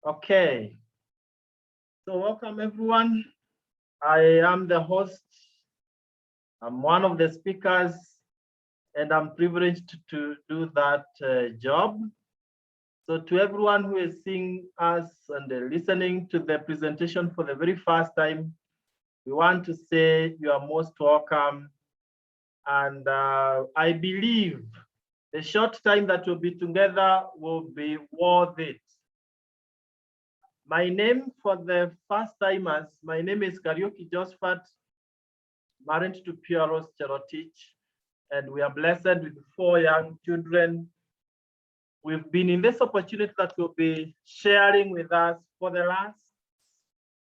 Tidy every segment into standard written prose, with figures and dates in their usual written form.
Okay, so welcome everyone. I am the host. I'm one of the speakers, and I'm privileged to do that job. So to everyone who is seeing us and listening to the presentation for the very first time, we want to say you are most welcome. And I believe the short time that we'll be together will be worth it. My name for the first timers, my name is Josphat, married to Pieros Cherotich, and we are blessed with 4 young children. We've been in this opportunity that we'll be sharing with us for the last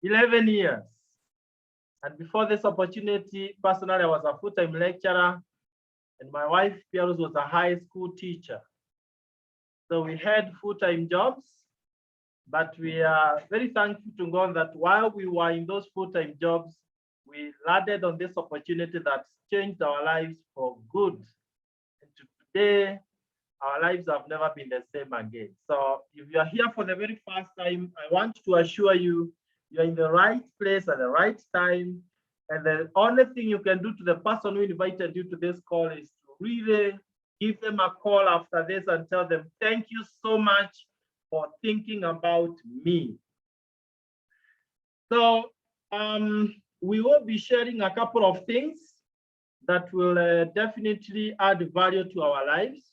11 years. And before this opportunity, personally, I was a full-time lecturer, and my wife, Pieros, was a high school teacher. So we had full-time jobs, but we are very thankful to God that while we were in those full-time jobs, we landed on this opportunity that changed our lives for good. And today, our lives have never been the same again. So if you are here for the very first time, I want to assure you, you're in the right place at the right time. And the only thing you can do to the person who invited you to this call is to really give them a call after this and tell them, thank you so much for thinking about me. So we will be sharing a couple of things that will definitely add value to our lives.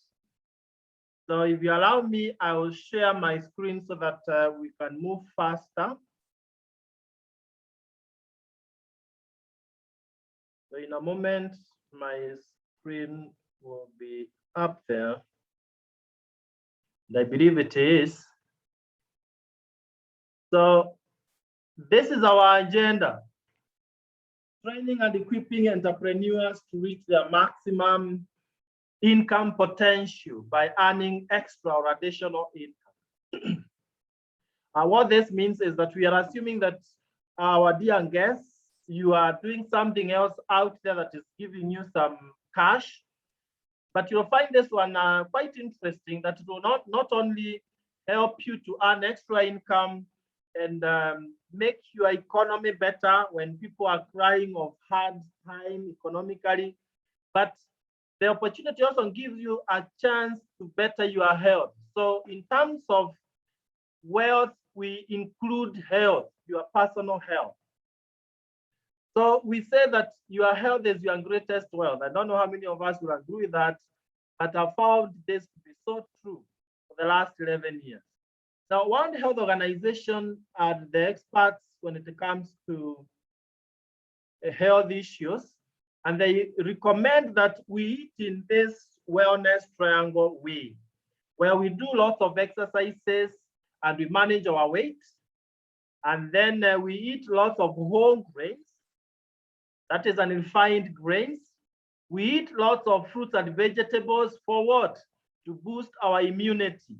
So if you allow me, I will share my screen so that we can move faster. So in a moment, my screen will be up there. And I believe it is. So this is our agenda. Training and equipping entrepreneurs to reach their maximum income potential by earning extra or additional income. What this means is that we are assuming that our dear guests, you are doing something else out there that is giving you some cash, but you'll find this one quite interesting, that it will not only help you to earn extra income and make your economy better when people are crying of hard time economically, but the opportunity also gives you a chance to better your health. So in terms of wealth, we include health, your personal health. So we say that your health is your greatest wealth. I don't know how many of us will agree with that, but I found this to be so true for the last 11 years. Now, World Health Organization are the experts when it comes to health issues, and they recommend that we eat in this wellness triangle way, where we do lots of exercises and we manage our weight, and then we eat lots of whole grains, that is unrefined grains. We eat lots of fruits and vegetables for what? To boost our immunity.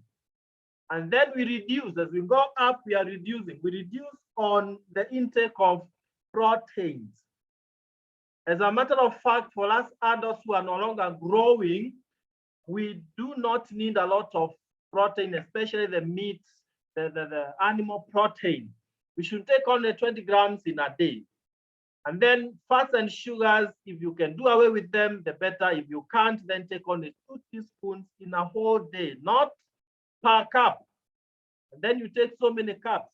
And then we reduce, as we go up, we are reducing. We reduce on the intake of proteins. As a matter of fact, for us adults who are no longer growing, we do not need a lot of protein, especially the meat, the animal protein. We should take only 20 grams in a day. And then fats and sugars, if you can do away with them, the better. If you can't, then take only 2 teaspoons in a whole day, not per cup. And then you take so many cups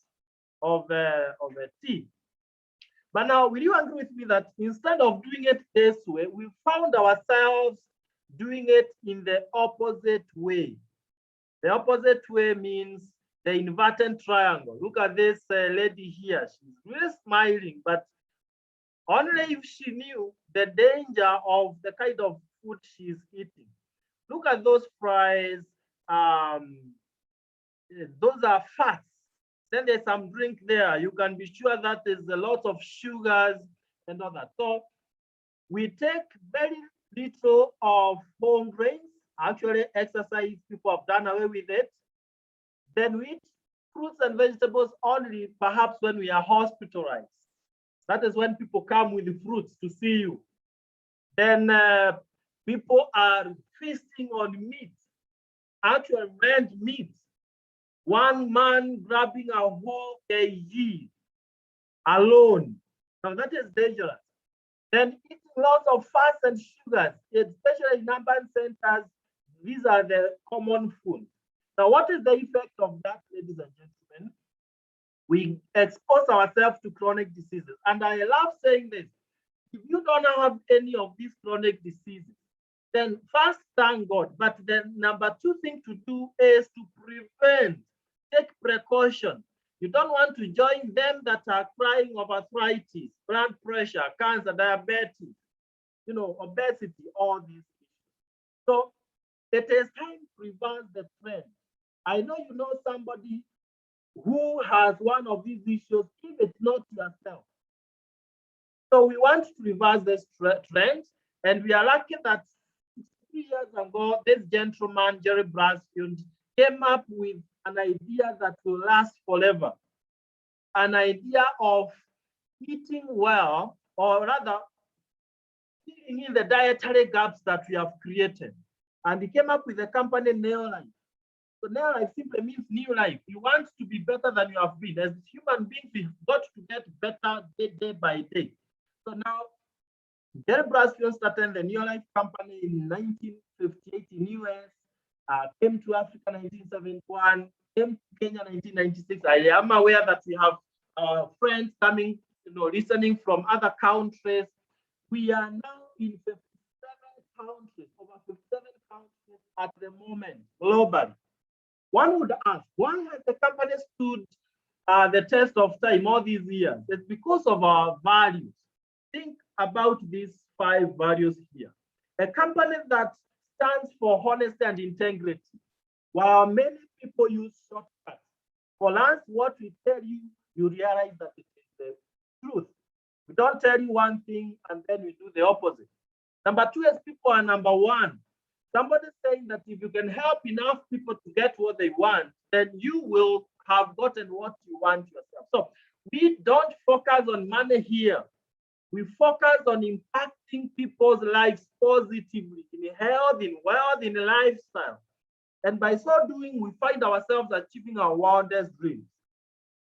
of tea. But now, will you agree with me that instead of doing it this way, we found ourselves doing it in the opposite way? The opposite way means the inverted triangle. Look at this lady here. She's really smiling, but only if she knew the danger of the kind of food she's eating. Look at those fries. Those are fats. Then there's some drink there. You can be sure that there's a lot of sugars and all that. So we take very little of whole grains. Actually, exercise, people have done away with it. Then we eat fruits and vegetables only, perhaps when we are hospitalized. That is when people come with the fruits to see you. Then people are feasting on meat, actual red meat. One man grabbing a whole kg alone. Now that is dangerous. Then eating lots of fats and sugars, especially in urban centers, these are the common foods. Now, what is the effect of that, ladies and gentlemen? We expose ourselves to chronic diseases. And I love saying this. If you don't have any of these chronic diseases, then first thank God. But then number two thing to do is to prevent, take precaution. You don't want to join them that are crying of arthritis, blood pressure, cancer, diabetes, obesity, all these issues. So it is time to reverse the trend. I know you know somebody who has one of these issues, if it's not yourself. So we want to reverse this trend, and we are lucky that 3 years ago, this gentleman, Jerry Brasfield, came up with an idea that will last forever. An idea of eating well, or rather, filling in the dietary gaps that we have created. And he came up with a company, Neolife. So Neolife simply means new life. You want to be better than you have been. As human beings, we've got to get better day by day. So now, Jerry Brasfield started the Neolife company in 1958 in US, came to Africa 1971, came to Kenya 1996. I am aware that we have friends coming, listening from other countries. We are now in 57 countries, over 57 countries at the moment, globally. One would ask, why has the company stood the test of time all these years? It's because of our values. Think about these 5 values here. A company that stands for honesty and integrity. While many people use shortcuts, for us, what we tell you, you realize that it is the truth. We don't tell you one thing and then we do the opposite. Number 2 is people are number 1. Somebody saying that if you can help enough people to get what they want, then you will have gotten what you want yourself. So we don't focus on money here. We focus on impacting people's lives positively in health, in wealth, in lifestyle. And by so doing, we find ourselves achieving our wildest dreams.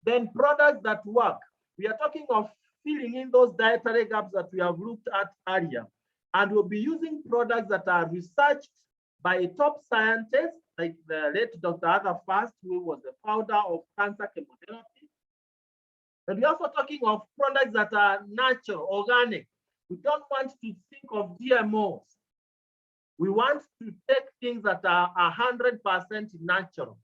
Then products that work. We are talking of filling in those dietary gaps that we have looked at earlier. And we'll be using products that are researched by top scientists, like the late Dr. Arthur Fast, who was the founder of cancer chemotherapy. And we're also talking of products that are natural, organic. We don't want to think of GMOs. We want to take things that are 100% natural.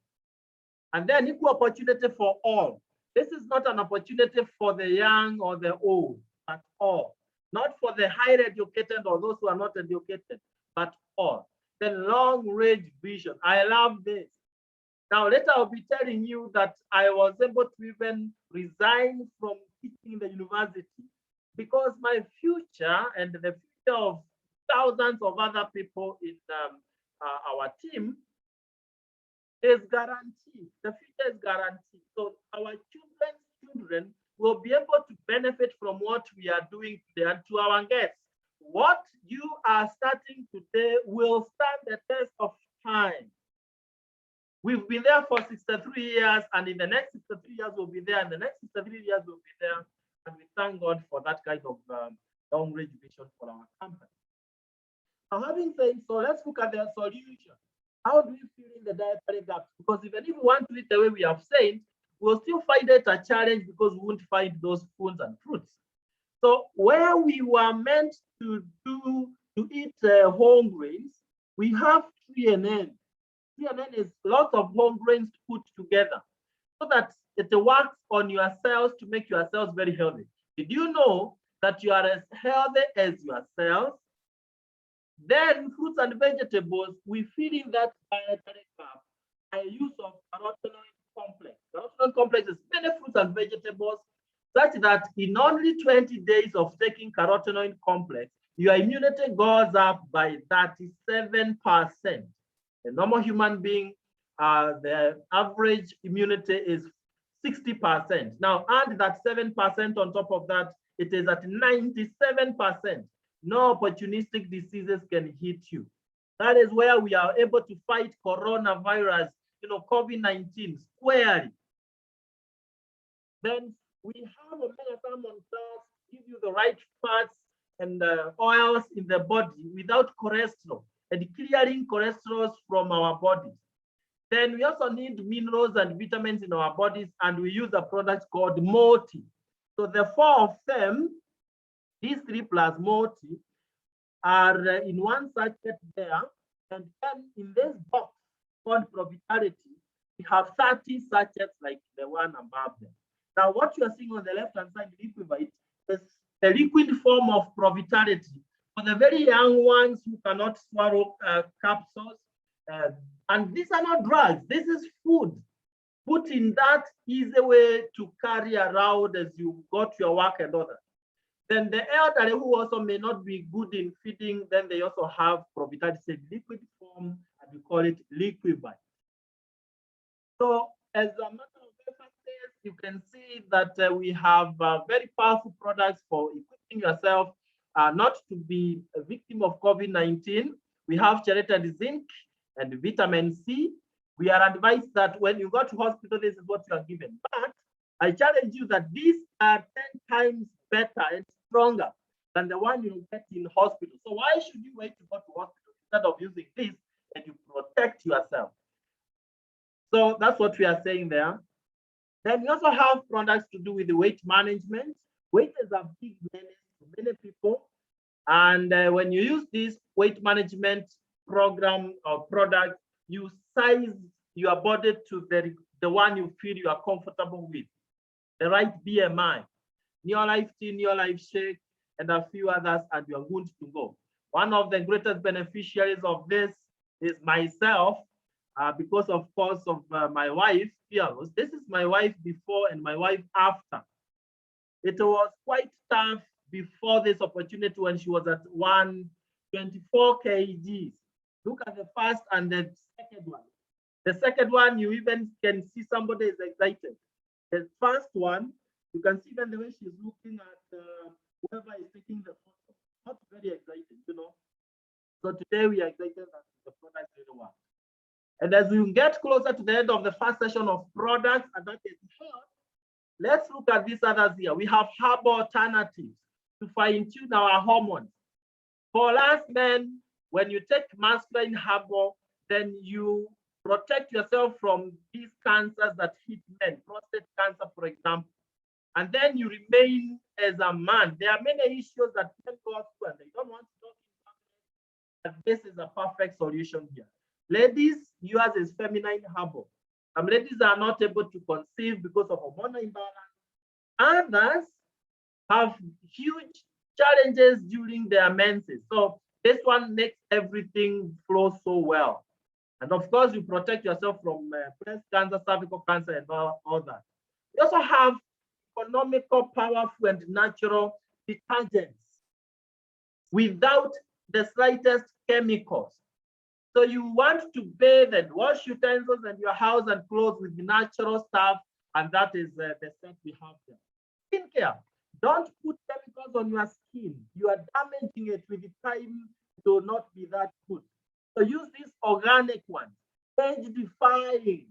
And then equal opportunity for all. This is not an opportunity for the young or the old at all. Not for the highly educated or those who are not educated, but all. The long-range vision. I love this. Now, later I'll be telling you that I was able to even resign from teaching in the university because my future and the future of thousands of other people in our team is guaranteed. The future is guaranteed. So our children will be able to benefit from what we are doing today. And to our guests, what you are starting today will stand the test of time. We've been there for 63 years, and in the next 63 years, we'll be there, and the next 63 years, we'll be there. And we thank God for that kind of long-range vision for our company. Now, having said so, let's look at the solution. How do we fill in the dietary gaps? Because even if we want to eat the way we have said, we'll still find it a challenge because we won't find those foods and fruits. So where we were meant to eat whole grains, we have 3NN. 3NN is lots of whole grains put together so that it works on your cells to make your cells very healthy. Did you know that you are as healthy as your cells? Then fruits and vegetables, we fill in that dietary gap by use of carotenoid complex. Carotenoid complex is many fruits and vegetables such that in only 20 days of taking carotenoid complex, your immunity goes up by 37%. A normal human being, the average immunity is 60%. Now add that 7% on top of that, it is at 97%. No opportunistic diseases can hit you. That is where we are able to fight coronavirus COVID-19 squarely. Then we have omega salmon cells give you the right fats and oils in the body without cholesterol and clearing cholesterol from our bodies. Then we also need minerals and vitamins in our bodies, and we use a product called multi. So the four of them, these 3 plus multi, are in one sachet there, and then in this box called Provitality, we have 30 sachets like the one above them. Now, what you are seeing on the left-hand side, liquid, is a liquid form of Provitality for the very young ones who cannot swallow capsules. And these are not drugs. This is food. Put in that easy way to carry around as you go to your work and all that. Then the elderly who also may not be good in feeding, then they also have Provitality liquid form, and we call it Liquivite. So as a matter of emphasis, you can see that we have very powerful products for equipping yourself not to be a victim of COVID-19. We have chelated zinc and vitamin C. We are advised that when you go to hospital, this is what you are given. But I challenge you that these are 10 times better and stronger than the one you get in hospital. So why should you wait to go to hospital instead of using this and you protect yourself? So that's what we are saying there. Then we also have products to do with the weight management. Weight is a big menace to many people. And when you use this weight management program or product, you size your body to the one you feel you are comfortable with, the right BMI, Neolife Tea, Neolife Shake, and a few others, and you're good to go. One of the greatest beneficiaries of this is myself, because of course of my wife, Fearless. This is my wife before and my wife after. It was quite tough before this opportunity when she was at 124 kgs. Look at the first and the second one. The second one, you even can see somebody is excited. The first one, you can see even the way she's looking at whoever is taking the photo. Not very excited, So today we are excited that the product really works. And as we get closer to the end of the first session of products, and that is health, let's look at these others here. We have herbal alternatives to fine-tune our hormones. For us men, when you take masculine herbal, then you protect yourself from these cancers that hit men, prostate cancer, for example. And then you remain as a man. There are many issues that men go through and they don't want to talk about. But this is a perfect solution here. Ladies, yours is feminine herbal. Some ladies are not able to conceive because of hormonal imbalance. Others have huge challenges during their menses. So this one makes everything flow so well. And of course, you protect yourself from breast cancer, cervical cancer, and all that. We also have economical, powerful, and natural detergents without the slightest chemicals. So you want to bathe and wash utensils and your house and clothes with natural stuff, and that is the set we have there. Skincare. Don't put chemicals on your skin. You are damaging it with the time. It will not be that good. So use these organic ones. Age defying.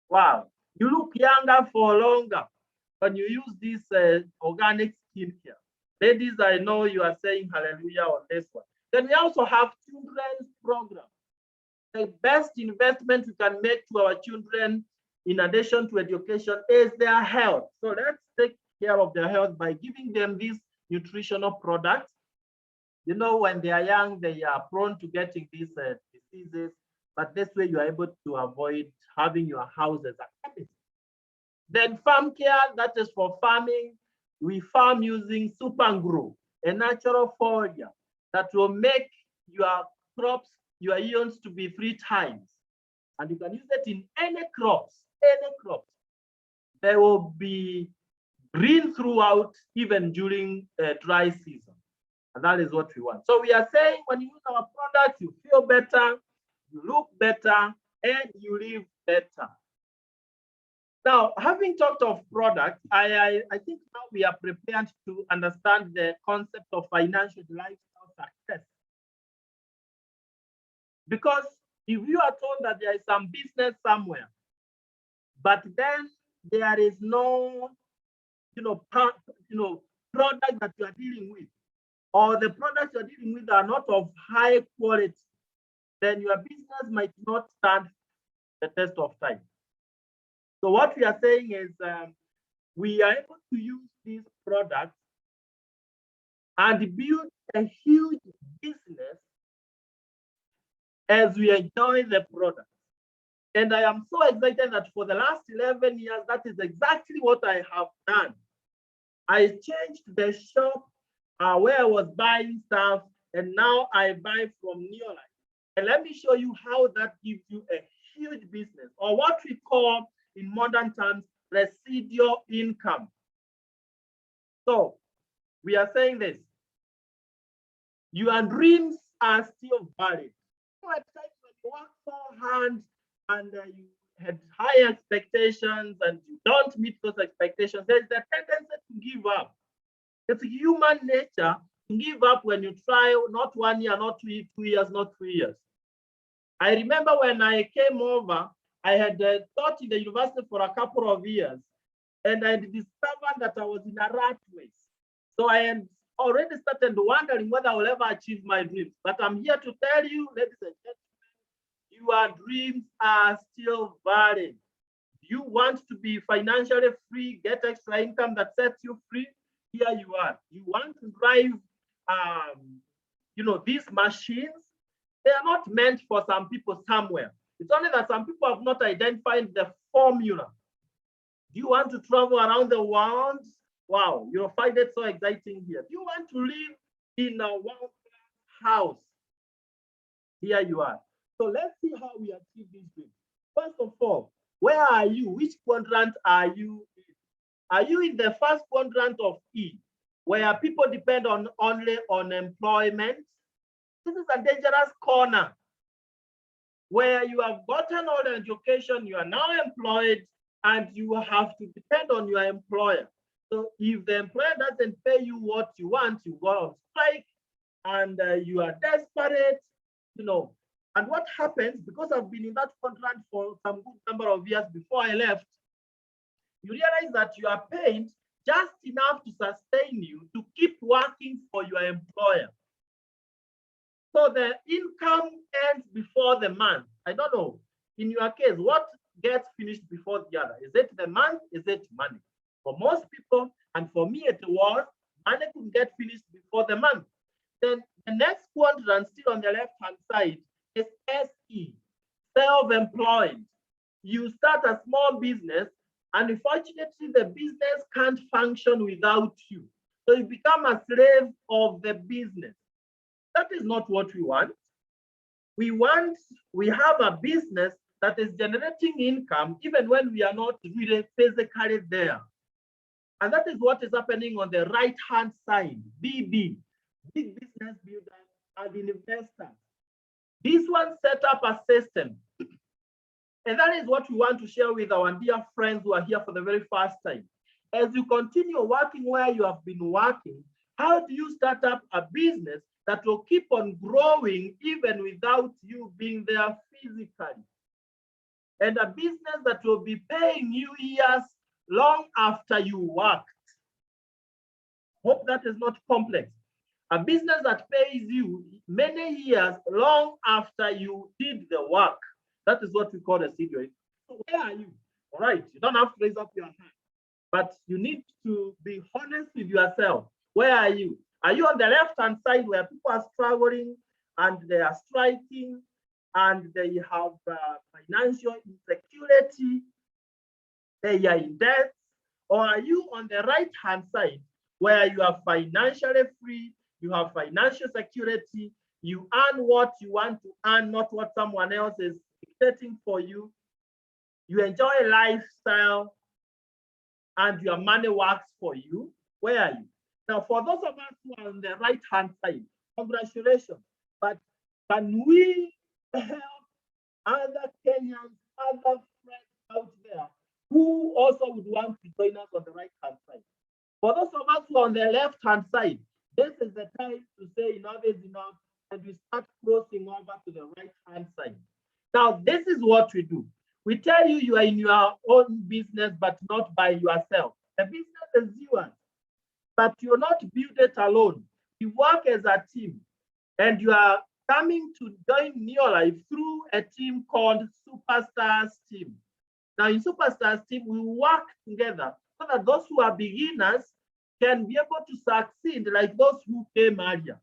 Wow. You look younger for longer when you use this organic skincare. Ladies, I know you are saying hallelujah on this one. Then we also have children's program. The best investment we can make to our children, in addition to education, is their health. So let's take care of their health by giving them these nutritional products. When they are young, they are prone to getting these diseases, but this way you are able to avoid having your house as a chemist. Then farm care, that is for farming. We farm using Super Grow, a natural foliar that will make your crops, your eons to be 3 times. And you can use it in any crops, They will be green throughout, even during dry season. And that is what we want. So we are saying when you use our products, you feel better, you look better, and you live better. Now, having talked of products, I think now we are prepared to understand the concept of financial lifestyle success. Because if you are told that there is some business somewhere but then there is no, product that you are dealing with, or the products you are dealing with are not of high quality, then your business might not stand the test of time. So what we are saying is we are able to use these products and build a huge business as we enjoy the product. And I am so excited that for the last 11 years, that is exactly what I have done. I changed the shop where I was buying stuff, and now I buy from Neolife. And let me show you how that gives you a huge business, or what we call in modern terms, residual income. So we are saying this: your dreams are still valid. At times when you work so hard and you had high expectations and you don't meet those expectations, there's a tendency to give up. It's human nature to give up when you try not 1 year, not 2 years, not 3 years. I remember when I came over, I had taught in the university for a couple of years, and I discovered that I was in a rat race. So I had already started wondering whether I will ever achieve my dreams. But I'm here to tell you, ladies and gentlemen, your dreams are still valid. You want to be financially free, get extra income that sets you free? Here you are. You want to drive, these machines? They are not meant for some people somewhere. It's only that some people have not identified the formula. Do you want to travel around the world? Wow, you'll find it so exciting here. Do you want to live in a world-class house? Here you are. So let's see how we achieve these dreams. First of all, where are you? Which quadrant are you in? Are you in the first quadrant of E, where people depend only on employment? This is a dangerous corner where you have gotten all the education, you are now employed, and you have to depend on your employer. So if the employer doesn't pay you what you want, you go on strike, and you are desperate, And what happens, because I've been in that contract for some good number of years before I left, you realize that you are paid just enough to sustain you to keep working for your employer. So the income ends before the month. I don't know. In your case, what gets finished before the other? Is it the month? Is it money? For most people, and for me it was, money could get finished before the month. Then the next quadrant, still on the left-hand side, is SE, self-employed. You start a small business, and unfortunately, the business can't function without you. So you become a slave of the business. That is not what we want. We have a business that is generating income even when we are not really physically there. And that is what is happening on the right-hand side, BB, big business builders and investors. This one set up a system. And that is what we want to share with our dear friends who are here for the very first time. As you continue working where you have been working, how do you start up a business that will keep on growing even without you being there physically? And a business that will be paying you years long after you worked. Hope that is not complex. A business that pays you many years long after you did the work. That is what we call a residual. So where are you? All right, you don't have to raise up your hand, but you need to be honest with yourself. Where are you? Are you on the left-hand side where people are struggling and they are striking and they have financial insecurity, they are in debt? Or are you on the right-hand side where you are financially free, you have financial security, you earn what you want to earn, not what someone else is dictating for you, you enjoy a lifestyle, and your money works for you? Where are you? Now, for those of us who are on the right-hand side, congratulations. But can we help other Kenyans, other friends out there who also would want to join us on the right-hand side? For those of us who are on the left-hand side, this is the time to say enough is enough, and we start crossing over to the right-hand side. Now, this is what we do. We tell you you are in your own business, but not by yourself. The business is yours, but you're not build it alone. You work as a team, and you are coming to join Neolife through a team called Superstars Team. Now, in Superstars Team, we work together so that those who are beginners can be able to succeed like those who came earlier.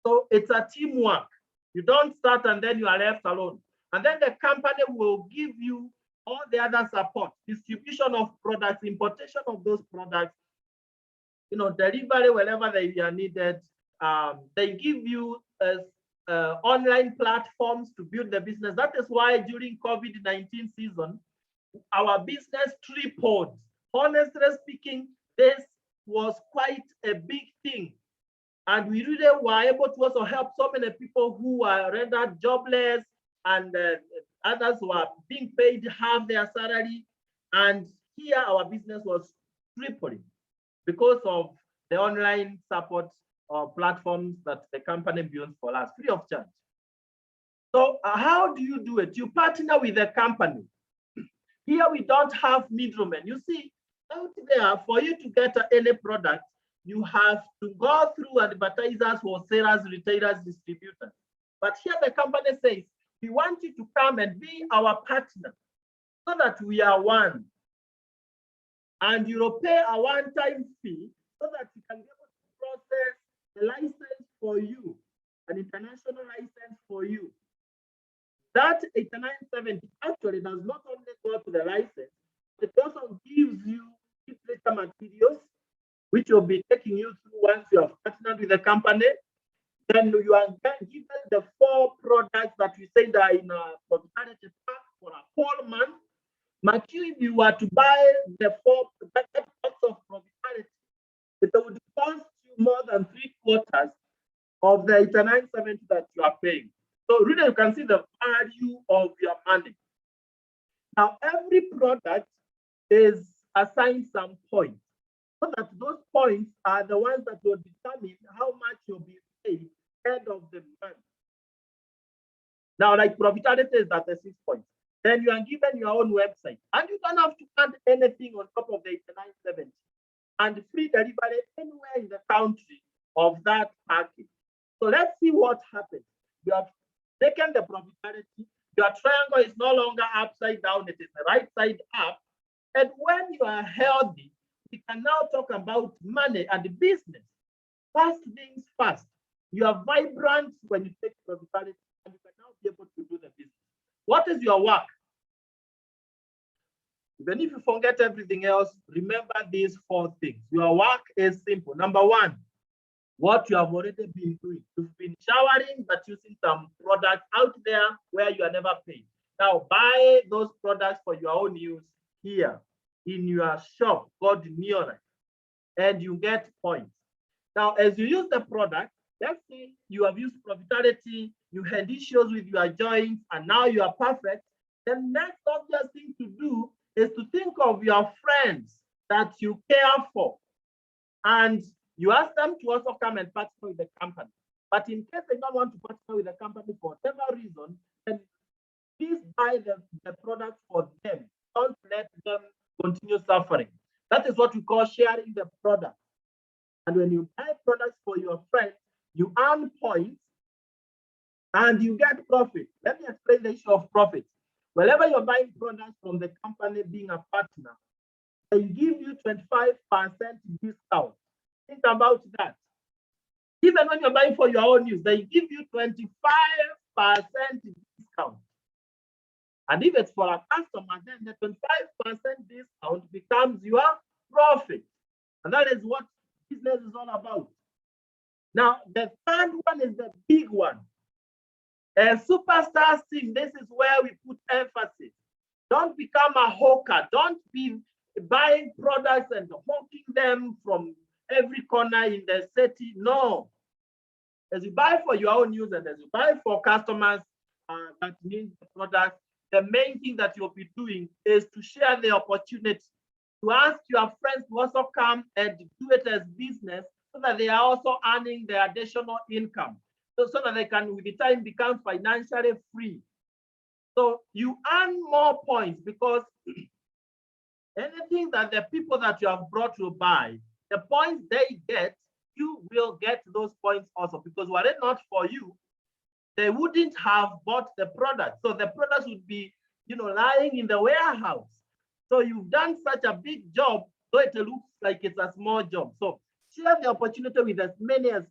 So it's a teamwork. You don't start and then you are left alone. And then the company will give you all the other support, distribution of products, importation of those products, delivery wherever they are needed. They give you online platforms to build the business. That is why during COVID-19 season, our business tripled. Honestly speaking, this was quite a big thing. And we really were able to also help so many people who were rendered jobless, and others were being paid half their salary. And here our business was tripling because of the online support platforms that the company built for us, free of charge. So how do you do it? You partner with the company. Here we don't have middlemen. You see, out there, for you to get any product, you have to go through advertisers, wholesalers, retailers, distributors. But here the company says, we want you to come and be our partner so that we are one. And you will pay a one-time fee so that you can be able to process a license for you, an international license for you. That 8970 actually does not only go to the license, it also gives you literature materials, which will be taking you through once you have partnered with the company. Then you are given the 4 products that we say are in a prosperity pack for a whole month. If you were to buy the 4 packs of prosperity, it would cost you more than 3/4 of the 8970 that you are paying. So really, you can see the value of your money. Now, every product is assigned some points, so that those points are the ones that will determine how much you'll be paid end of the month. Now, like profitability is at the 6 points. Then you are given your own website, and you don't have to add anything on top of the 8970, and free delivery anywhere in the country of that package. So let's see what happens. You have taken the profitability. Your triangle is no longer upside down, it is the right side up. And when you are healthy, we can now talk about money and business. First things first, you are vibrant when you take profitability, and you can now be able to do the business. What is your work? Even if you forget everything else, remember these 4 things. Your work is simple. Number 1, what you have already been doing. You've been showering, but using some products out there where you are never paid. Now buy those products for your own use here in your shop called Neolife, and you get points. Now, as you use the product, let's say you have used profitability, you had issues with your joints, and now you are perfect. The next obvious thing to do is to think of your friends that you care for, and you ask them to also come and partner with the company. But in case they don't want to partner with the company for whatever reason, then please buy the product for them. Don't let them continue suffering. That is what we call sharing the product. And when you buy products for your friends, you earn points and you get profit. Let me explain the issue of profit. Whenever you're buying products from the company being a partner, they give you 25% discount. Think about that. Even when you're buying for your own use, they give you 25% discount. And if it's for a customer, then the 25% discount becomes your profit. And that is what business is all about. Now, the third one is the big one. A superstar team, this is where we put emphasis. Don't become a hawker. Don't be buying products and hawking them from every corner in the city. No. As you buy for your own use and as you buy for customers that need the product, the main thing that you'll be doing is to share the opportunity, to ask your friends to also come and do it as business so that they are also earning the additional income, so that they can, with the time, become financially free. So you earn more points because anything that the people that you have brought to buy, the points they get, you will get those points also, because were it not for you, they wouldn't have bought the product. So the products would be, lying in the warehouse. So you've done such a big job, so it looks like it's a small job. So share the opportunity with as many as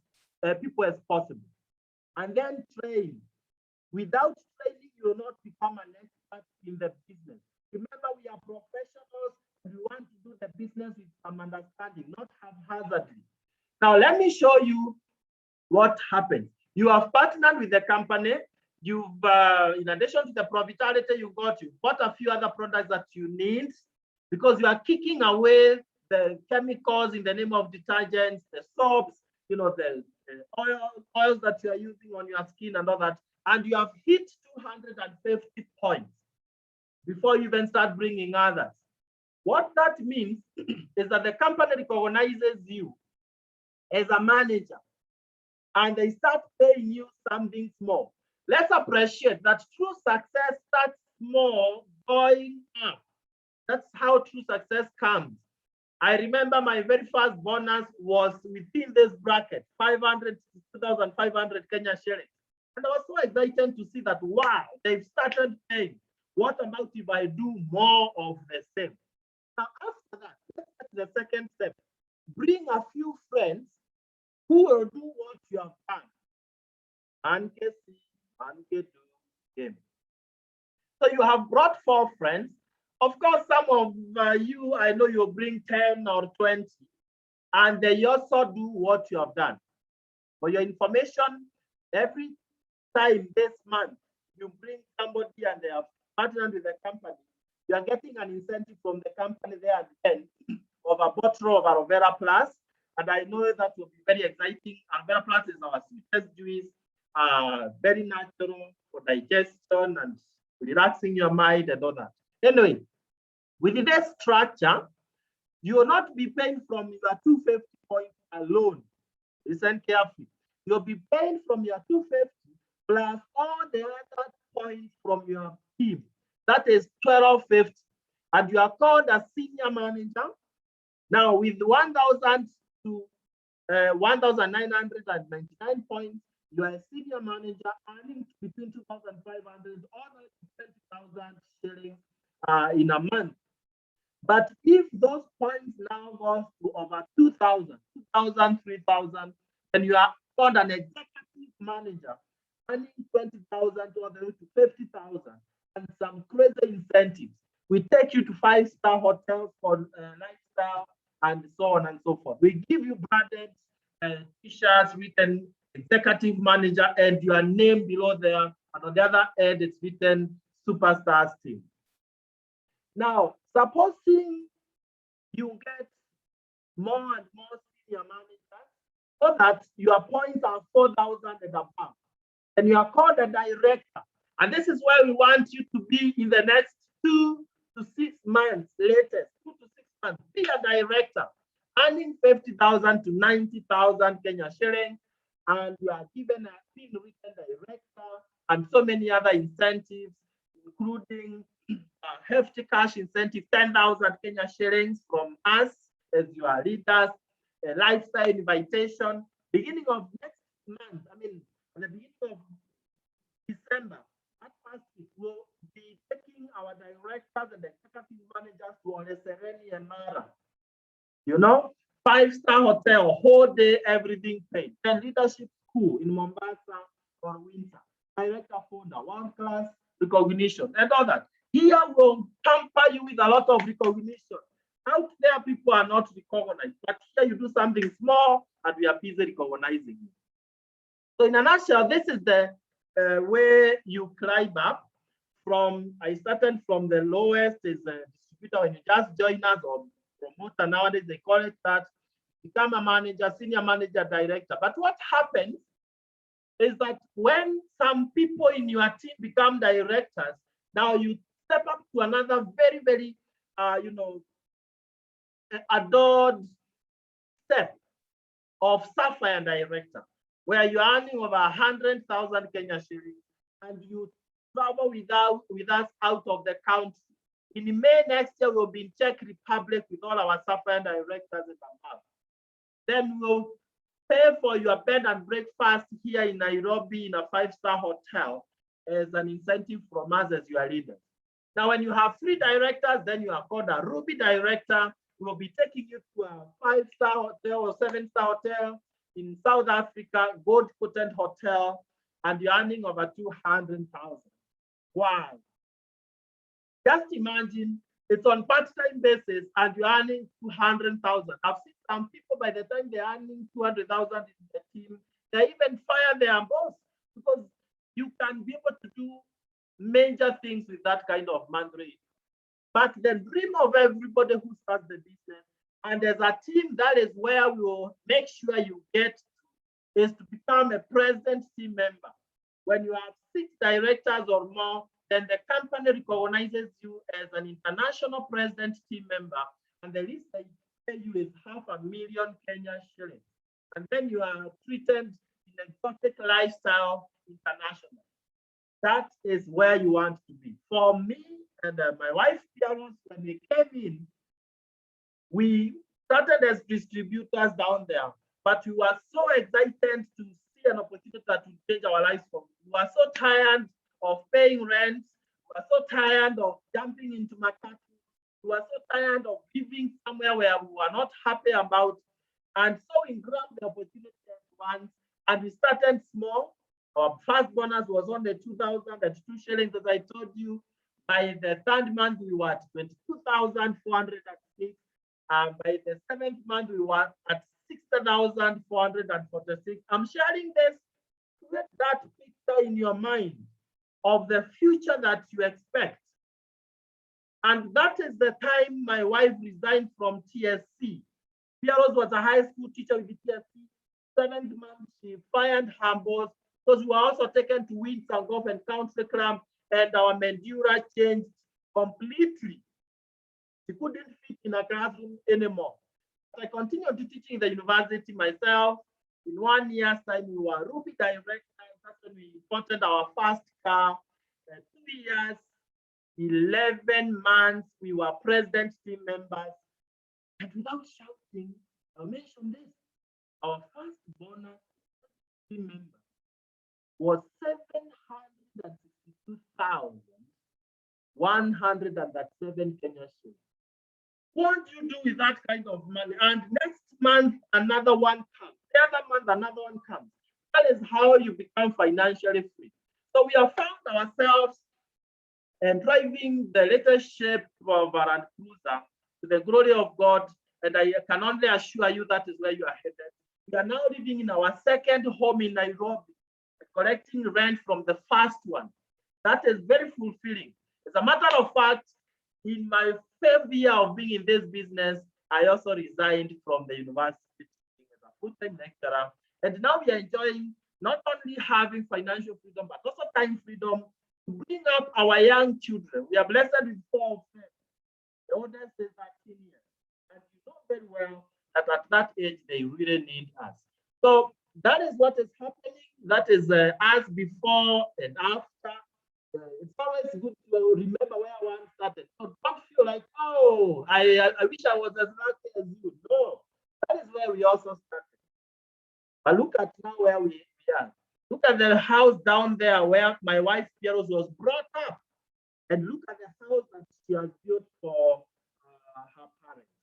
people as possible, and then train. Without training, you will not become an expert in the business. Remember, we are professionals. We want to do the business with some understanding, not haphazardly. Now, let me show you what happens. You have partnered with the company. You've, in addition to the profitability you bought a few other products that you need, because you are kicking away the chemicals in the name of detergents, the soaps, the oils that you are using on your skin and all that. And you have hit 250 points before you even start bringing others. What that means is that the company recognizes you as a manager, and they start paying you something small. Let's appreciate that true success starts small, going up. That's how true success comes. I remember my very first bonus was within this bracket, 500 to 2,500 Kenya shillings. And I was so excited to see that, wow, they've started paying. What about if I do more of the same? Now, after that, let's get the second step. Bring a few friends who will do what you have done. So you have brought 4 friends. Of course, some of you, I know you'll bring 10 or 20, and they also do what you have done. For your information, every time this month you bring somebody and they have partnered with the company, you are getting an incentive from the company there at the end of a bottle of Aloe Vera Plus. And I know that will be very exciting. Aloe Vera Plus is our sweetest juice, very natural for digestion and relaxing your mind and all that. Anyway, with this structure, you will not be paying from your 250 points alone. Listen carefully. You'll be paying from your 250 plus all the other points from your team. That is 1,250. And you are called a senior manager. Now, with 1,000 to 1,999 points, you are a senior manager earning between 2,500 or 20,000 shillings in a month. But if those points now go to over 2,000, 2,000, 3,000, then you are called an executive manager, earning 20,000 to 50,000, and some crazy incentives. We take you to 5-star hotels for lifestyle and so on and so forth. We give you branded t-shirts written executive manager and your name below there, and on the other end it's written superstars team. Now, supposing you get more and more senior managers so that your points are 4,000 and above, and you are called a director. And this is where we want you to be in the next 2 to 6 months, latest 2 to 6 months. Be a director, earning 50,000 to 90,000 Kenya shillings, and you are given a being written director and so many other incentives, including hefty cash incentive, 10,000 Kenya shillings from us as your leaders, a lifestyle invitation. Beginning of next month, at the beginning of December, that first week, we'll be taking our directors and executive managers to Olesereni and Mara. 5-star hotel, whole day, everything paid. Then leadership school in Mombasa for winter. Director folder, world-class recognition, and all that. Here will pamper you with a lot of recognition. Out there, people are not recognized, but here you do something small and we are busy recognizing you. So in a nutshell, this is the way you climb up from, I started from the lowest is a distributor. When you just join us or promoter, nowadays they call it that, become a manager, senior manager, director. But what happens is that when some people in your team become directors, now you step up to another very, very, adored step of Sapphire director, where you're earning over 100,000 Kenya shillings, and you travel with us out of the country. In May next year, we'll be in Czech Republic with all our sapphire directors in the house. Then we'll pay for your bed and breakfast here in Nairobi in a 5-star hotel as an incentive from us as your leaders. Now, when you have 3 directors, then you are called a Ruby director. We'll be taking you to a 5-star hotel or 7-star hotel in South Africa, gold potent hotel, and you're earning over 200,000. Wow. Just imagine it's on part-time basis and you're earning 200,000. I've seen some people by the time they're earning 200,000 in the team, they even fire their boss because you can be able to do major things with that kind of money. But the dream of everybody who starts the business, and as a team, that is where we will make sure you get, is to become a president team member. When you have 6 directors or more, then the company recognizes you as an international president team member, and the least they pay you is 500,000 Kenya shillings. And then you are treated in exotic lifestyle international. That is where you want to be. For me and my wife, when we came in, we started as distributors down there, but we were so excited to see an opportunity to change our lives. We were so tired of paying rent. We were so tired of jumping into market. We were so tired of living somewhere where we were not happy about. And so we grabbed the opportunity at once, and we started small. Our first bonus was on the 2,002 shillings, as I told you. By the 3rd month, we were at 22,406. And by the 7th month, we were at 60,446. I'm sharing this with that picture in your mind of the future that you expect. And that is the time my wife resigned from TSC. Pierrot was a high school teacher with the TSC. 7th month, she fired her boss because we were also taken to Winds and Golf and Country Club, and our Mandura changed completely. She couldn't fit in a classroom anymore. I continued to teach in the university myself. In 1 year's time, we were Ruby directors. That's when we imported our first car. 2 years, 11 months, we were president team members. And without shouting, I'll mention this. Our first bonus team member was 762,107 Kenya shillings. What do you do with that kind of money? And next month, another one comes. The other month, another one comes. That is how you become financially free. So we have found ourselves and driving the latest shape of our Land Cruiser to the glory of God. And I can only assure you that is where you are headed. We are now living in our 2nd home in Nairobi, collecting rent from the first one. That is very fulfilling. As a matter of fact, in my 5th year of being in this business, I also resigned from the university as a full-time lecturer. And now we are enjoying not only having financial freedom, but also time freedom to bring up our young children. We are blessed with 4 of them. The oldest is 13 years. And you know very well that at that age, they really need us. So that is what is happening. That is us before and after. It's always good to remember where one started. So don't feel like, oh, I wish I was as lucky as you. No, that is where we also started. But look at now where we are. Look at the house down there where my wife Pierrot was brought up. And look at the house that she has built for her parents,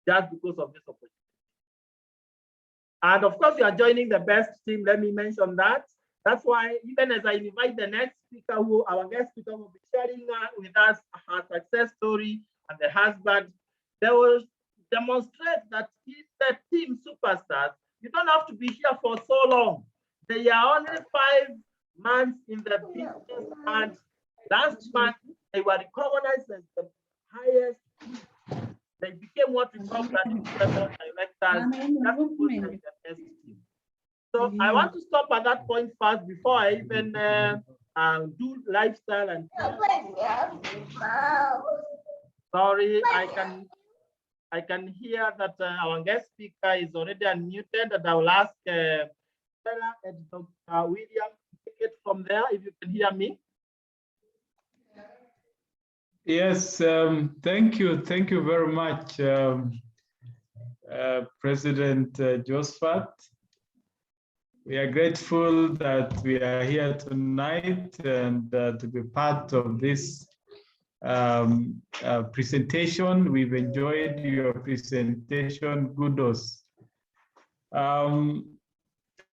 just because of this opportunity. And of course, you are joining the best team. Let me mention that. That's why even as I invite the next speaker, our guest speaker will be sharing with us her success story and the husband, they will demonstrate that in the team superstars, you don't have to be here for so long. They are only 5 months in the business, and last month they were recognized as the highest. They became what we call directors, just because they are the best team. So I want to stop at that point first before I even do lifestyle and sorry, I can hear that our guest speaker is already unmuted, and I will ask Stella and Dr. William to take it from there if you can hear me. Yes, thank you very much, President Josphat. We are grateful that we are here tonight and to be part of this presentation. We've enjoyed your presentation. Kudos.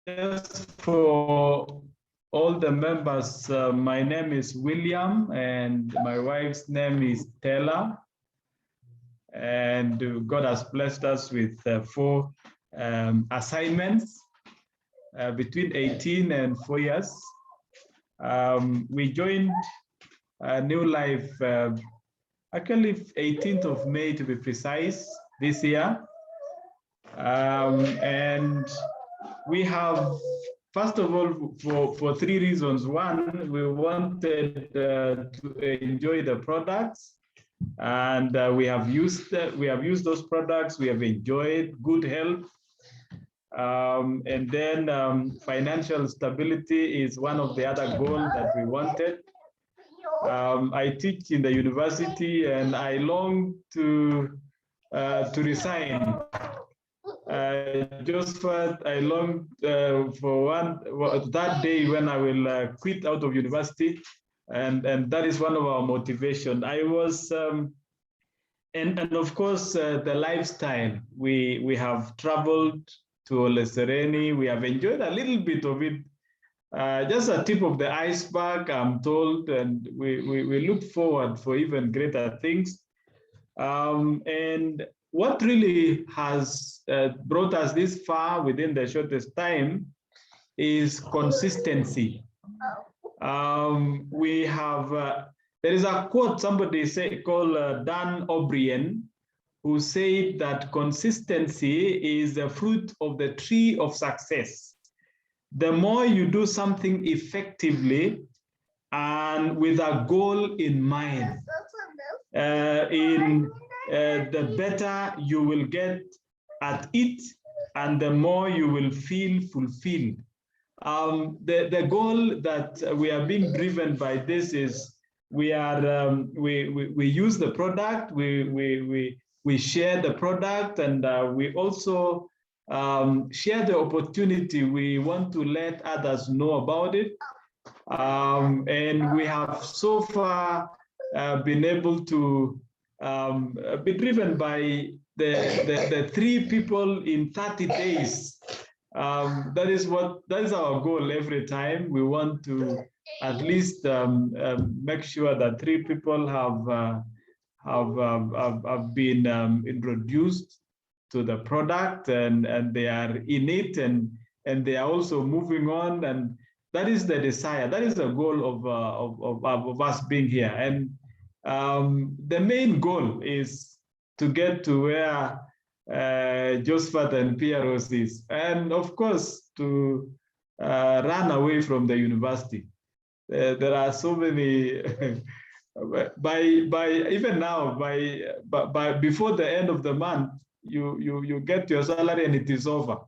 Just for all the members, my name is William and my wife's name is Stella. And God has blessed us with 4 assignments between 18 and 4 years. We joined New Life actually 18th of May to be precise this year. And we have, first of all, for 3 reasons. One, we wanted to enjoy the products, and we have used those products. We have enjoyed good health, and then financial stability is one of the other goals that we wanted. I teach in the university, and I long to resign. Josphat, I long for that day when I will quit out of university, and that is one of our motivation. I was, and of course the lifestyle. We have traveled to Olesereni. We have enjoyed a little bit of it. Just a tip of the iceberg, I'm told, and we look forward for even greater things. And what really has brought us this far within the shortest time is consistency. We have, there is a quote somebody called Dan O'Brien, who said that consistency is the fruit of the tree of success. The more you do something effectively and with a goal in mind, the better you will get at it, and the more you will feel fulfilled. The goal that we are being driven by this is we use the product, we share the product, and we also share the opportunity. We want to let others know about it, and we have so far been able to be driven by the 3 people in 30 days. That is our goal every time. We want to at least make sure that 3 people have been introduced to the product, and they are in it, and they are also moving on. And that is the desire. That is the goal of us being here. And the main goal is to get to where Josphat and Pieros is, and of course to run away from the university. There are so many. by even now, by before the end of the month, you get your salary and it is over,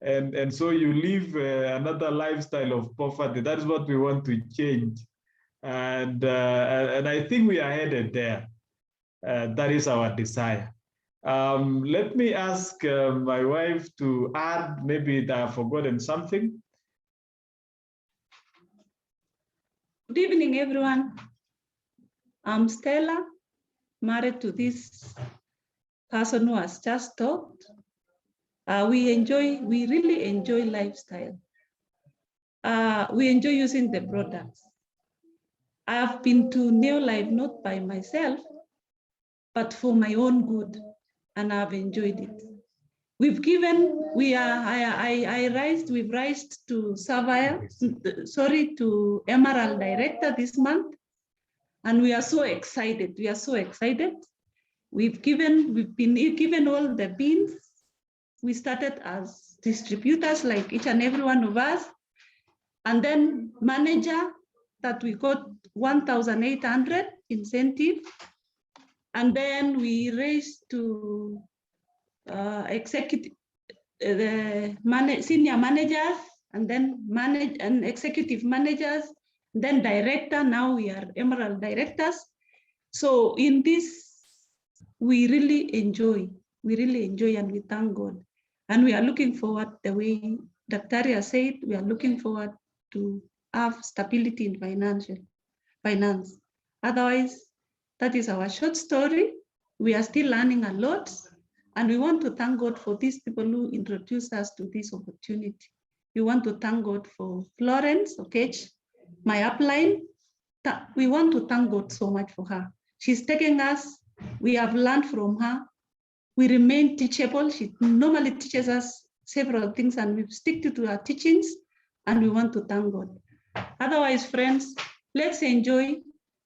and so you live another lifestyle of poverty. That is what we want to change, and I think we are headed there. That is our desire. Let me ask my wife to add, maybe that I've forgotten something. Good evening, everyone. I'm Stella, married to this person who has just talked. We really enjoy lifestyle. We enjoy using the products. I have been to New Life not by myself, but for my own good, and I've enjoyed it. We've raised to to Emerald Director this month, and we are so excited. We've been given all the beans. We started as distributors, like each and every one of us, and then manager that we got 1,800 incentive, and then we raised to executive, senior managers, and then executive managers, then director. Now we are Emerald Directors, So in this, we really enjoy, and we thank God. And we are looking forward, the way Dr. has said, we are looking forward to have stability in finance. Otherwise, that is our short story. We are still learning a lot, and we want to thank God for these people who introduced us to this opportunity. We want to thank God for Florence Okech, my upline. We want to thank God so much for her. She's taking us, we have learned from her. We remain teachable. She normally teaches us several things, and we stick to her teachings, and we want to thank God. Otherwise, friends, let's enjoy,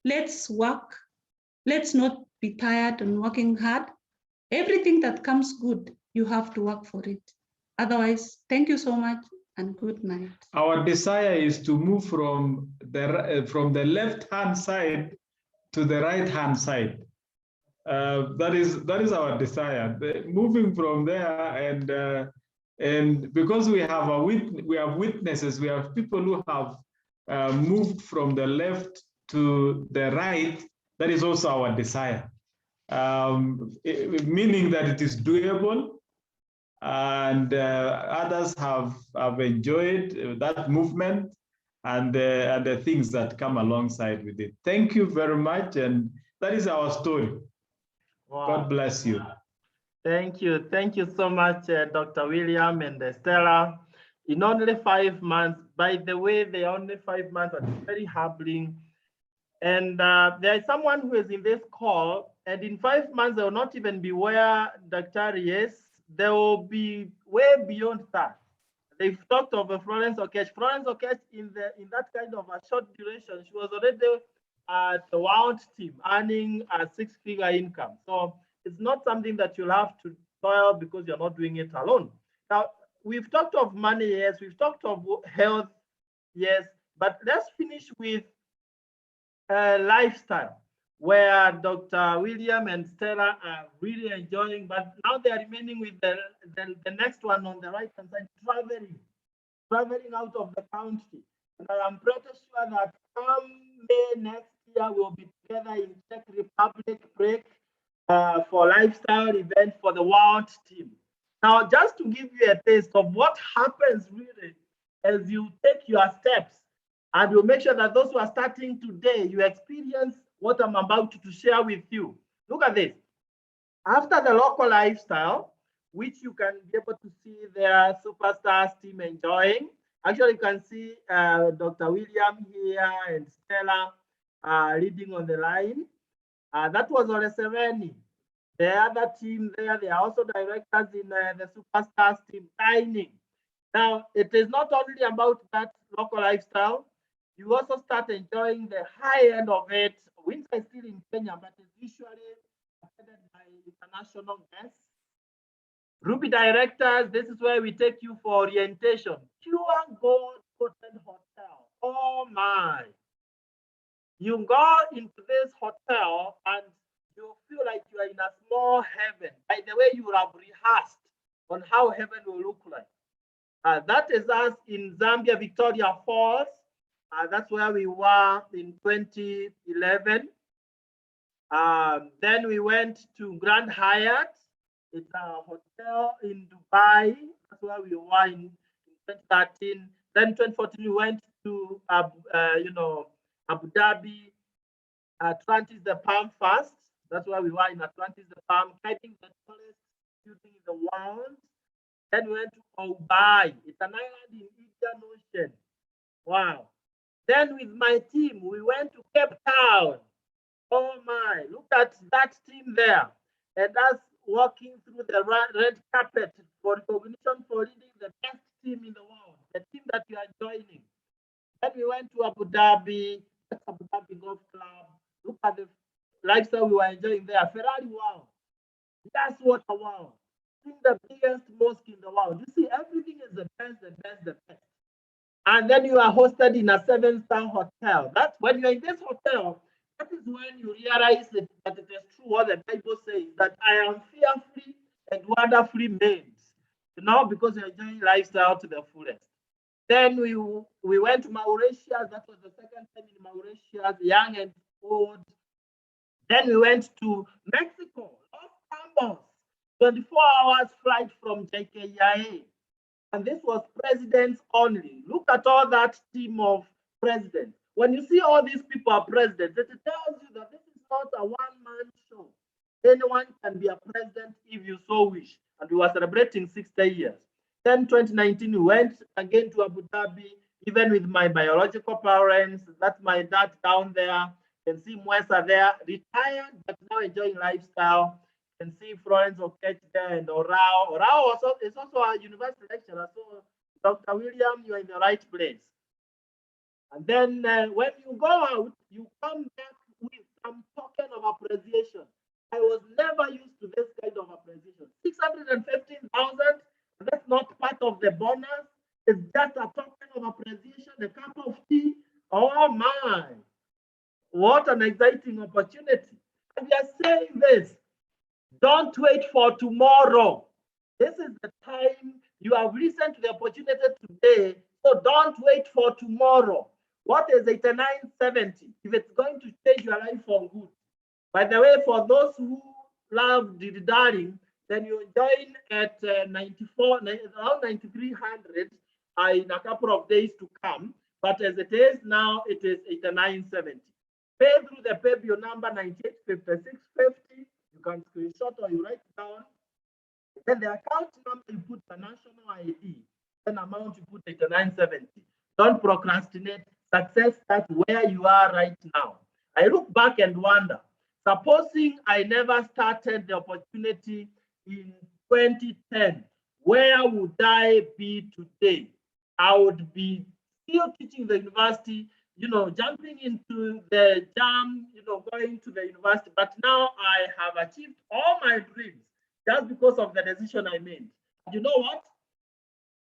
let's work, let's not be tired and working hard. Everything that comes good, you have to work for it. Otherwise, thank you so much and good night. Our desire is to move from the left-hand side to the right-hand side. That is our desire. Moving from there, and because we have witnesses, we have people who have moved from the left to the right. That is also our desire, meaning that it is doable. And others have enjoyed that movement and the things that come alongside with it. Thank you very much, and that is our story. Wow. God bless you. Thank you so much, Dr. William and Stella. In only 5 months, by the way, they are only 5 months, but it's very humbling. And there is someone who is in this call, and in 5 months, they will not even be where Dr. is. They will be way beyond that. They've talked of Florence Okech. Florence Okech, in that kind of a short duration, she was already at the Wound team, earning a 6-figure income. So it's not something that you'll have to toil because you're not doing it alone. Now, we've talked of money, yes. We've talked of health, yes. But let's finish with lifestyle, where Dr. William and Stella are really enjoying, but now they are remaining with the next one on the right-hand side, traveling out of the country. And I am pretty sure that come May next year, we'll be together in Czech Republic break for lifestyle event for the World team. Now, just to give you a taste of what happens really as you take your steps, and we'll make sure that those who are starting today, you experience what I'm about to share with you. Look at this. After the local lifestyle, which you can be able to see their superstars team enjoying. Actually, you can see Dr. William here and Stella leading on the line. That was on Sereni. The other team there, they are also directors in the superstars team, dining. Now, it is not only about that local lifestyle. You also start enjoying the high end of it. Winter is still in Kenya, but it's usually attended by international guests. Ruby directors, this is where we take you for orientation. Pure Gold Hotel. Oh my. You go into this hotel and you feel like you are in a small heaven. By the way, you have rehearsed on how heaven will look like. That is us in Zambia, Victoria Falls. That's where we were in 2011. Then we went to Grand Hyatt. It's a hotel in Dubai. That's where we were in 2013. Then 2014 we went to Abu Dhabi, Atlantis the Palm first. That's where we were in Atlantis the Palm, climbing the tallest building in the world. Then we went to Dubai. It's an island in Indian Ocean. Wow. Then with my team, we went to Cape Town. Oh my, look at that team there. And us walking through the red carpet for recognition for leading the best team in the world, the team that you are joining. Then we went to Abu Dhabi, Abu Dhabi Golf Club. Look at the lifestyle we were enjoying there. Ferrari, wow. That's what a wow. Seeing the biggest mosque in the world. You see, everything is the best, the best, the best. And then you are hosted in a 7-star hotel. That's when you're in this hotel, that is when you realize that it is true what the Bible says, that I am fearfully and wonderfully made, because you're enjoying lifestyle to the fullest. Then we went to Mauritius. That was the second time in Mauritius, young and old. Then we went to Mexico, Los Cabos, 24 hours flight from JKIA. And this was presidents only. Look at all that team of presidents. When you see all these people are presidents, it tells you that this is not a one-man show. Anyone can be a president if you so wish. And we were celebrating 60 years. Then 2019, we went again to Abu Dhabi, even with my biological parents. That's my dad down there. You can see Mwesa there, retired, but now enjoying lifestyle. You can see Florence Okech there and Orao. Orao is also a university lecturer. So, Dr. William, you are in the right place. And then when you go out, you come back with some token of appreciation. I was never used to this kind of appreciation. 615,000, that's not part of the bonus. It's just a token of appreciation, a cup of tea. Oh my, what an exciting opportunity. And we are saying this, don't wait for tomorrow. This is the time you have listened to the opportunity today, so don't wait for tomorrow. What is 8970 if it's going to change your life for good? By the way, for those who love Darling, then you join at 94, around 9300 in a couple of days to come. But as it is now, it is 8970. Pay through the pay bill number 985650. You can screenshot or you write it down. Then the account number you put the national ID, then amount you put 8970. Don't procrastinate. Success starts where you are right now. I look back and wonder, supposing I never started the opportunity in 2010, where would I be today? I would be still teaching the university, jumping into the jam, going to the university. But now I have achieved all my dreams just because of the decision I made. You know what?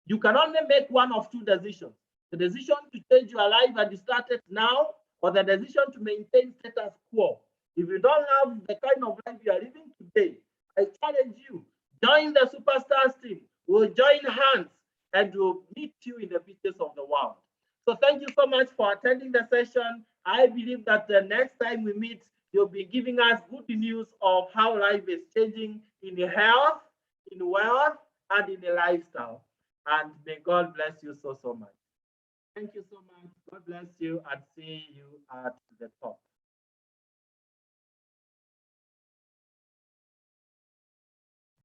You can only make one of two decisions. The decision to change your life and start it now, or the decision to maintain status quo. If you don't have the kind of life you are living today, I challenge you, join the Superstars team. We'll join hands and we'll meet you in the beaches of the world. So thank you so much for attending the session. I believe that the next time we meet, you'll be giving us good news of how life is changing in health, in wealth, and in the lifestyle. And may God bless you so much. Thank you so much. God bless you and see you at the top.